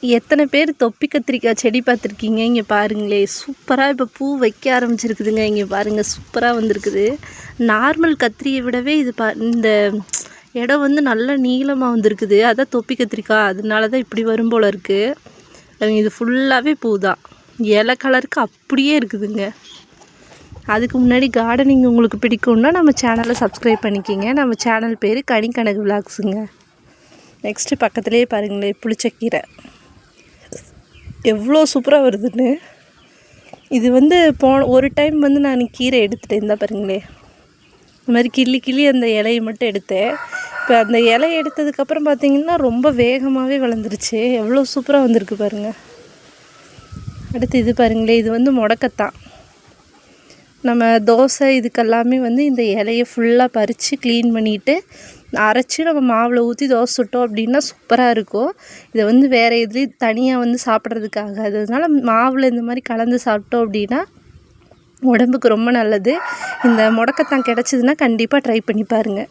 எத்தனை பேர் தொப்பி கத்திரிக்காய் செடி பார்த்துருக்கீங்க? இங்கே பாருங்களே, சூப்பராக இப்போ பூ வைக்க ஆரம்பிச்சிருக்குதுங்க. இங்கே பாருங்கள், சூப்பராக வந்திருக்குது. நார்மல் கத்திரியை விடவே இது இந்த இடம் வந்து நல்லா நீளமாக வந்திருக்குது. அதான் தொப்பி கத்திரிக்காய், அதனால தான் இப்படி வரும் போல் இருக்குது. இது ஃபுல்லாகவே பூ தான், இலை கலருக்கு அப்படியே இருக்குதுங்க. அதுக்கு முன்னாடி கார்டனிங் உங்களுக்கு பிடிக்கும்னா நம்ம சேனலை சப்ஸ்கிரைப் பண்ணிக்கிங்க. நம்ம சேனல் பேர் கனிக்கனகு விலாக்ஸுங்க. நெக்ஸ்ட்டு பக்கத்துலேயே பாருங்களேன், புளிச்சக்கீரை எவ்வளோ சூப்பராக வருதுன்னு. இது வந்து ஒரு டைம் வந்து நான் கீரை எடுத்துட்டேன். இந்த பாருங்களே, இந்த மாதிரி கிள்ளி அந்த இலையை மட்டும் எடுத்தேன். இப்போ அந்த இலையை எடுத்ததுக்கப்புறம் பார்த்திங்கன்னா ரொம்ப வேகமாகவே வளர்ந்துருச்சு. எவ்வளோ சூப்பராக வந்திருக்கு பாருங்கள். அடுத்து இது பாருங்களே, இது வந்து முடக்கத்தான். நம்ம தோசை இதுக்கெல்லாமே வந்து இந்த இலையை ஃபுல்லாக பறித்து க்ளீன் பண்ணிவிட்டு அரைச்சி நம்ம மாவில் ஊற்றி தோசை சுட்டோம் அப்படின்னா சூப்பராக இருக்கும். இதை வந்து வேறு எதுலேயும் தனியாக வந்து சாப்பிட்றதுக்காக, அதனால மாவில் இந்த மாதிரி கலந்து சாப்பிட்டோம் அப்படின்னா உடம்புக்கு ரொம்ப நல்லது. இந்த முடக்கத்தான் கிடச்சிதுன்னா கண்டிப்பாக ட்ரை பண்ணி பாருங்கள்.